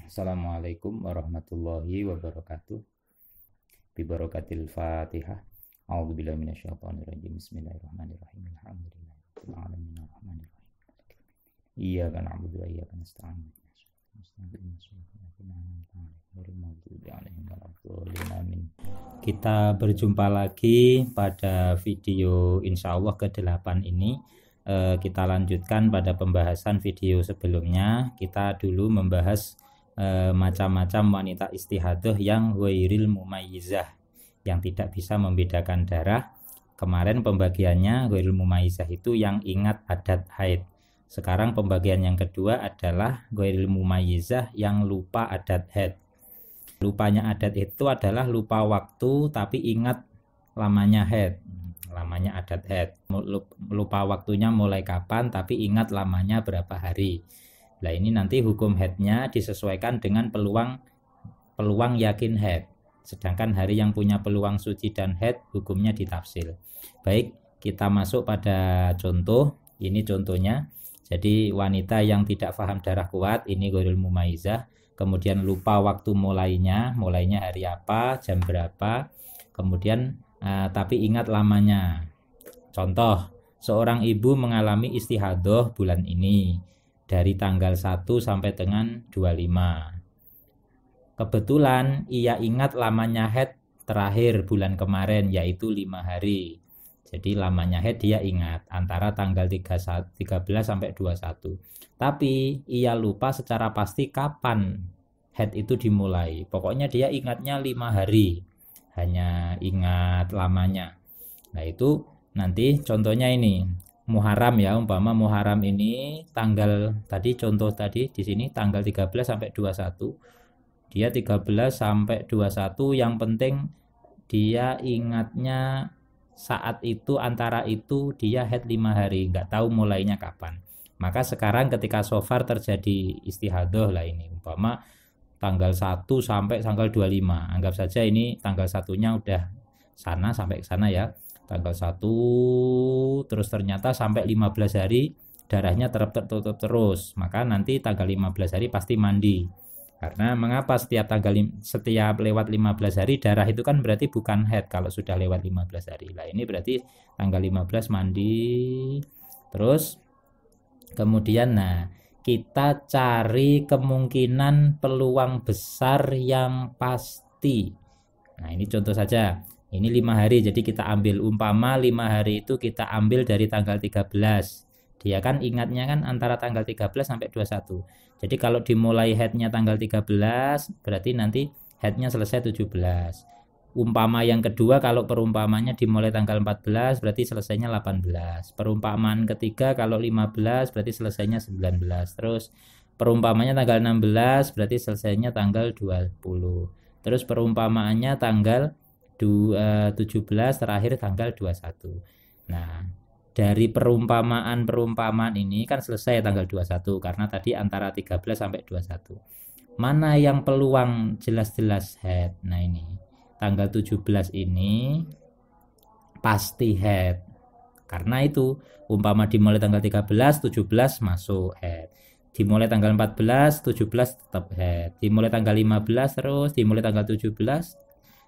Assalamualaikum warahmatullahi wabarakatuh. Bibarakatil Fatihah. A'udzubillahi minasyaitonirrajim. Bismillahirrahmanirrahim. Alhamdulillahirabbil alamin arrahmanirrahim. Iyyaka na'budu wa iyyaka nasta'in. Kita berjumpa lagi pada video insyaallah ke-8 ini. Kita lanjutkan pada pembahasan video sebelumnya. Kita dulu membahas macam-macam wanita istihadah yang ghairil mumayyizah, yang tidak bisa membedakan darah. Kemarin pembagiannya ghairil mumayyizah itu yang ingat adat haid. Sekarang pembagian yang kedua adalah ghairil mumayyizah yang lupa adat haid. Lupanya adat itu adalah lupa waktu tapi ingat lamanya haid. Lamanya adat haid. Lupa waktunya mulai kapan tapi ingat lamanya berapa hari. Nah, ini nanti hukum haidnya disesuaikan dengan peluang yakin haid. Sedangkan hari yang punya peluang suci dan haid hukumnya ditafsil. Baik, kita masuk pada contoh. Ini contohnya. Jadi wanita yang tidak paham darah kuat, ini ghairil mumayyizah. Kemudian lupa waktu mulainya hari apa, jam berapa. Kemudian tapi ingat lamanya. Contoh, seorang ibu mengalami istihadah bulan ini dari tanggal 1 sampai dengan 25. Kebetulan ia ingat lamanya haid terakhir bulan kemarin, yaitu 5 hari. Jadi lamanya haid dia ingat antara tanggal 13 sampai 21. Tapi ia lupa secara pasti kapan haid itu dimulai. Pokoknya dia ingatnya 5 hari. Hanya ingat lamanya. Nah, itu nanti contohnya ini. Muharram ya, umpama Muharram ini tanggal tadi contoh tadi di sini tanggal 13 sampai 21. Dia 13 sampai 21, yang penting dia ingatnya saat itu, antara itu dia haid 5 hari, nggak tahu mulainya kapan. Maka sekarang ketika sofar terjadi istihadah lah ini, umpama tanggal 1 sampai tanggal 25. Anggap saja ini tanggal 1-nya udah sana sampai ke sana ya. Tanggal 1 terus ternyata sampai 15 hari darahnya tertutup terus, maka nanti tanggal 15 hari pasti mandi. Karena mengapa setiap lewat 15 hari darah itu kan berarti bukan haid kalau sudah lewat 15 hari. Lah ini berarti tanggal 15 mandi. Terus kemudian kita cari kemungkinan peluang besar yang pasti. Nah, ini contoh saja. Ini 5 hari, jadi kita ambil umpama 5 hari itu kita ambil dari tanggal 13. Dia kan ingatnya kan antara tanggal 13 sampai 21. Jadi kalau dimulai haidnya tanggal 13, berarti nanti haidnya selesai 17. Umpama yang kedua, kalau perumpamanya dimulai tanggal 14, berarti selesainya 18. Perumpamaan ketiga kalau 15, berarti selesainya 19. Terus perumpamanya tanggal 16, berarti selesainya tanggal 20. Terus perumpamaannya tanggal 17, terakhir tanggal 21. Nah, dari perumpamaan ini kan selesai tanggal 21 karena tadi antara 13 sampai 21. Mana yang peluang jelas-jelas haid? Nah, ini tanggal 17 ini pasti haid. Karena itu umpama dimulai tanggal 13, 17 masuk haid. Dimulai tanggal 14, 17 tetap haid. Dimulai tanggal 15 terus, dimulai tanggal 17.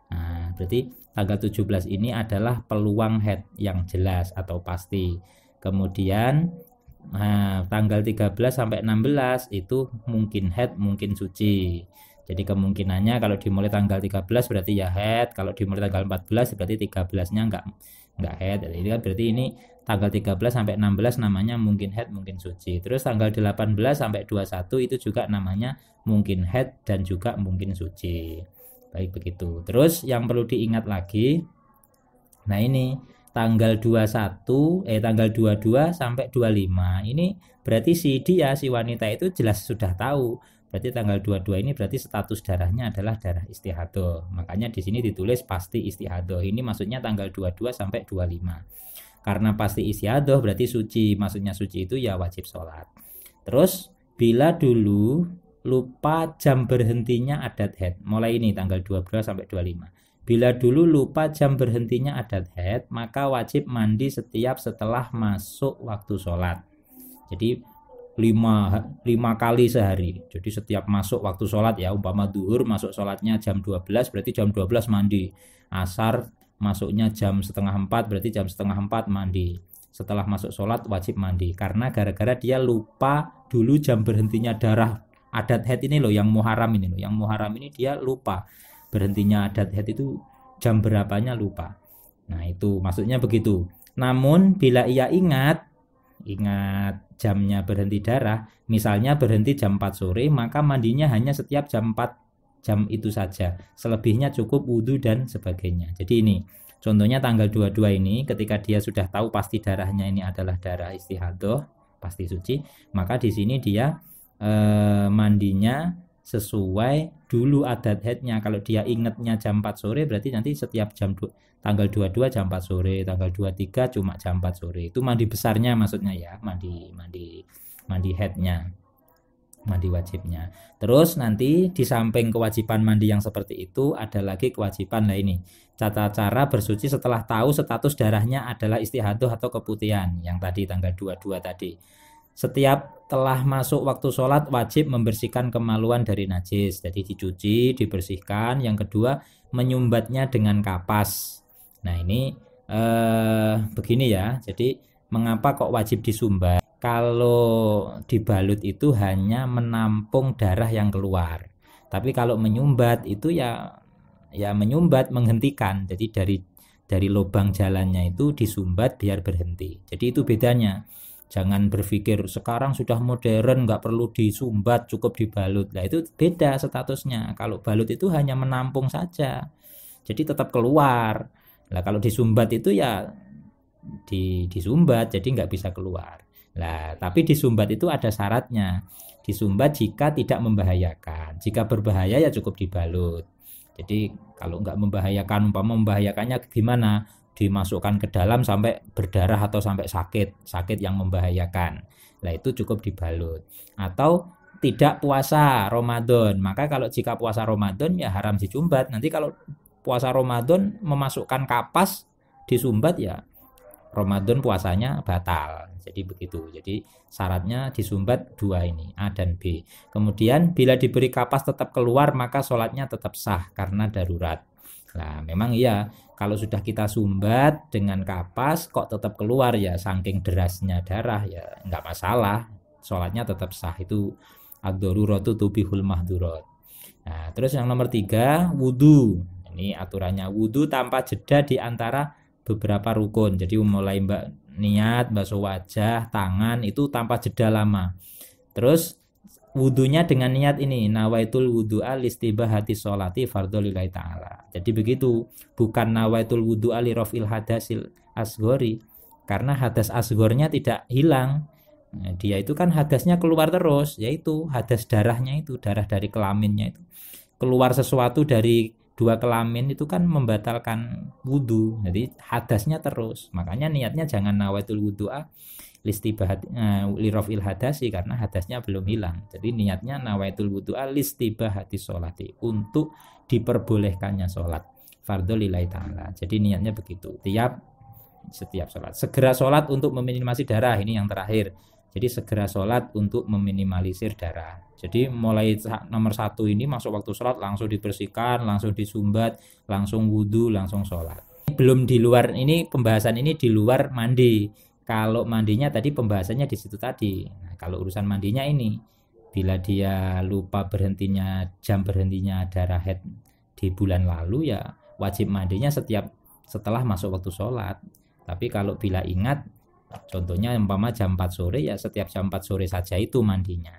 Nah, berarti tanggal 17 ini adalah peluang haid yang jelas atau pasti. Kemudian tanggal 13 sampai 16 itu mungkin haid, mungkin suci. Jadi kemungkinannya kalau dimulai tanggal 13 berarti ya haid, kalau dimulai tanggal 14 berarti 13-nya enggak haid. Jadi berarti ini tanggal 13 sampai 16 namanya mungkin haid, mungkin suci. Terus tanggal 18 sampai 21 itu juga namanya mungkin haid dan juga mungkin suci. Baik, begitu. Terus yang perlu diingat lagi, nah ini tanggal 22 sampai 25 ini berarti si wanita itu jelas sudah tahu. Berarti tanggal 22 ini berarti status darahnya adalah darah istihadah. Makanya di sini ditulis pasti istihadah. Ini maksudnya tanggal 22 sampai 25. Karena pasti istihadah berarti suci. Maksudnya suci itu ya wajib sholat. Terus bila dulu lupa jam berhentinya adat haid, mulai ini tanggal 22 sampai 25. Bila dulu lupa jam berhentinya adat haid, maka wajib mandi setelah masuk waktu sholat. Jadi lima kali sehari. Jadi setiap masuk waktu sholat ya, umpama duhur masuk sholatnya jam 12, berarti jam 12 mandi. Asar masuknya jam setengah 4, berarti jam setengah 4 mandi. Setelah masuk sholat wajib mandi, karena gara-gara dia lupa dulu jam berhentinya darah adat haid ini loh, yang muharam ini loh. Yang muharam ini dia lupa berhentinya adat haid itu jam berapanya, lupa. Nah itu maksudnya begitu. Namun bila ia ingat jamnya berhenti darah, misalnya berhenti jam 4 sore, maka mandinya hanya setiap jam 4 jam itu saja. Selebihnya cukup wudhu dan sebagainya. Jadi ini contohnya tanggal 22 ini, ketika dia sudah tahu pasti darahnya ini adalah darah istihadah, pasti suci, maka di sini dia mandinya sesuai dulu adat haidnya. Kalau dia ingatnya jam 4 sore, berarti nanti setiap tanggal 22 jam 4 sore, tanggal 23 cuma jam 4 sore. Itu mandi besarnya maksudnya ya, mandi haidnya, mandi wajibnya. Terus nanti di samping kewajiban mandi yang seperti itu, ada lagi kewajiban lah ini, tata cara bersuci setelah tahu status darahnya adalah istihadah atau keputihan, yang tadi tanggal 22 tadi. Setiap telah masuk waktu sholat wajib membersihkan kemaluan dari najis. Jadi dicuci, dibersihkan. Yang kedua, menyumbatnya dengan kapas. Nah ini begini ya. Jadi mengapa kok wajib disumbat? Kalau dibalut itu hanya menampung darah yang keluar. Tapi kalau menyumbat itu ya menyumbat, menghentikan. Jadi dari lubang jalannya itu disumbat biar berhenti. Jadi itu bedanya. Jangan berpikir sekarang sudah modern nggak perlu disumbat, cukup dibalut. Nah itu beda statusnya. Kalau balut itu hanya menampung saja, jadi tetap keluar. Nah kalau disumbat itu ya disumbat, jadi nggak bisa keluar. Nah tapi disumbat itu ada syaratnya. Disumbat jika tidak membahayakan. Jika berbahaya ya cukup dibalut. Jadi kalau nggak membahayakan, umpama membahayakannya gimana? Dimasukkan ke dalam sampai berdarah atau sampai sakit yang membahayakan. Nah itu cukup dibalut. Atau tidak puasa Ramadan, maka kalau jika puasa Ramadan ya haram disumbat. Nanti kalau puasa Ramadan memasukkan kapas disumbat ya Ramadan puasanya batal. Jadi begitu. Jadi syaratnya disumbat dua ini, A dan B. Kemudian bila diberi kapas tetap keluar, maka sholatnya tetap sah karena darurat. Nah memang iya, kalau sudah kita sumbat dengan kapas kok tetap keluar ya saking derasnya darah ya nggak masalah, sholatnya tetap sah. Itu ad-daruratu tubihul mahdurat. Nah terus yang nomor 3, wudhu. Ini aturannya wudhu tanpa jeda di antara beberapa rukun. Jadi mulai niat, basuh wajah, tangan itu tanpa jeda lama. Terus wudhunya dengan niat ini, nawaitul wudhu'a listibahati sholati fardholillahi ta'ala. Jadi begitu, bukan nawaitul wudhu'a li raf'il hadasil asghori, karena hadas asghornya tidak hilang. Nah, dia itu kan hadasnya keluar terus, yaitu hadas darahnya itu, darah dari kelaminnya itu. Keluar sesuatu dari dua kelamin itu kan membatalkan wudhu, jadi hadasnya terus. Makanya niatnya jangan nawaitul wudhu'a listibahat lirafil hadasi, karena hadasnya belum hilang. Jadi niatnya nawaitul wudhu'a listibahati sholati, untuk diperbolehkannya sholat fardholillahi ta'ala. Jadi niatnya begitu setiap sholat. Segera sholat untuk meminimalisir darah, ini yang terakhir. Jadi segera sholat untuk meminimalisir darah. Jadi mulai nomor 1 ini masuk waktu sholat langsung dibersihkan, langsung disumbat, langsung wudhu, langsung sholat. Belum di luar ini, pembahasan ini di luar mandi. Kalau mandinya tadi pembahasannya di situ tadi. Nah, kalau urusan mandinya ini, bila dia lupa jam berhentinya darah haid di bulan lalu ya wajib mandinya setelah masuk waktu sholat. Tapi kalau bila ingat, contohnya umpama jam 4 sore ya setiap jam 4 sore saja itu mandinya.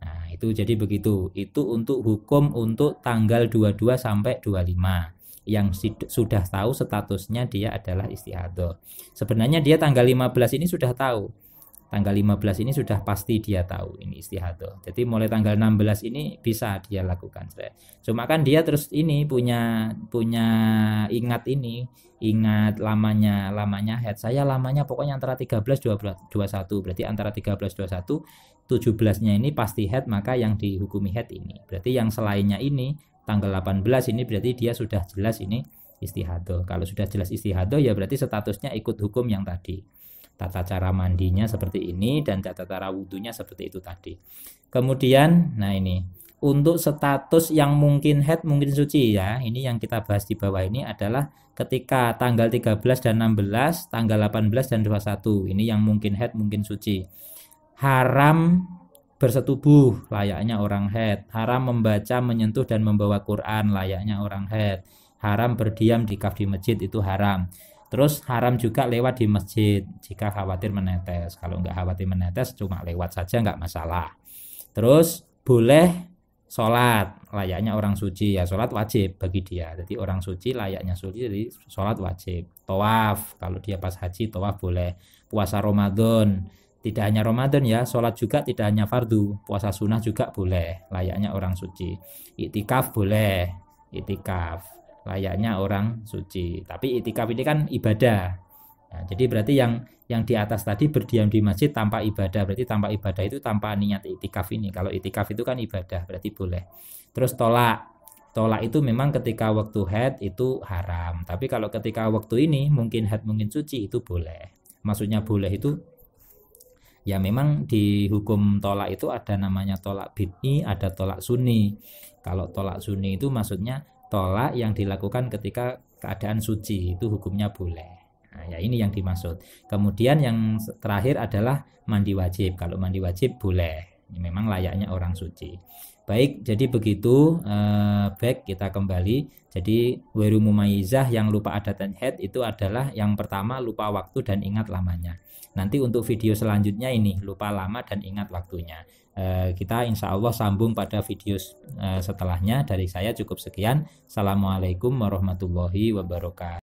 Nah itu jadi begitu. Itu untuk hukum untuk tanggal 22 sampai 25. Yang sudah tahu statusnya dia adalah istihadah. Sebenarnya dia tanggal 15 ini sudah tahu. Tanggal 15 ini sudah pasti dia tahu ini istihadah. Jadi mulai tanggal 16 ini bisa dia lakukan. Cuma kan dia terus ini punya ingat lamanya haid. Saya lamanya pokoknya antara 13 21. Berarti antara 13 21 17-nya ini pasti haid, maka yang dihukumi haid ini. Berarti yang selainnya ini tanggal 18 ini berarti dia sudah jelas ini istihadah. Kalau sudah jelas istihadah ya berarti statusnya ikut hukum yang tadi. Tata cara mandinya seperti ini dan tata cara wudhunya seperti itu tadi. Kemudian, nah ini untuk status yang mungkin haid mungkin suci ya, ini yang kita bahas di bawah ini adalah ketika tanggal 13 dan 16, tanggal 18 dan 21. Ini yang mungkin haid mungkin suci. Haram bersetubuh layaknya orang haid, haram membaca, menyentuh dan membawa Quran layaknya orang haid, haram berdiam di kaf di masjid itu haram. Terus haram juga lewat di masjid jika khawatir menetes. Kalau nggak khawatir menetes cuma lewat saja nggak masalah. Terus boleh sholat layaknya orang suci ya, sholat wajib bagi dia. Jadi orang suci layaknya suci, jadi sholat wajib. Tawaf kalau dia pas haji tawaf boleh. Puasa Ramadan tidak hanya Ramadan ya, sholat juga tidak hanya fardu, puasa sunnah juga boleh layaknya orang suci. Iktikaf boleh, iktikaf layaknya orang suci. Tapi iktikaf ini kan ibadah. Nah, jadi berarti yang di atas tadi berdiam di masjid tanpa ibadah, berarti tanpa ibadah itu tanpa niat iktikaf ini. Kalau iktikaf itu kan ibadah, berarti boleh. Terus tolak itu memang ketika waktu haid itu haram. Tapi kalau ketika waktu ini mungkin haid mungkin suci itu boleh. Maksudnya boleh itu ya memang di hukum tolak itu ada namanya tolak bid'i, ada tolak sunni. Kalau tolak sunni itu maksudnya tolak yang dilakukan ketika keadaan suci, itu hukumnya boleh. Nah, ya ini yang dimaksud. Kemudian yang terakhir adalah mandi wajib. Kalau mandi wajib boleh, ini memang layaknya orang suci. Baik, jadi begitu. Baik, kita kembali. Jadi wairu mumayyizah yang lupa adat dan haid itu adalah yang pertama lupa waktu dan ingat lamanya. Nanti untuk video selanjutnya ini lupa lama dan ingat waktunya. Kita insya Allah sambung pada video setelahnya. Dari saya cukup sekian. Assalamualaikum warahmatullahi wabarakatuh.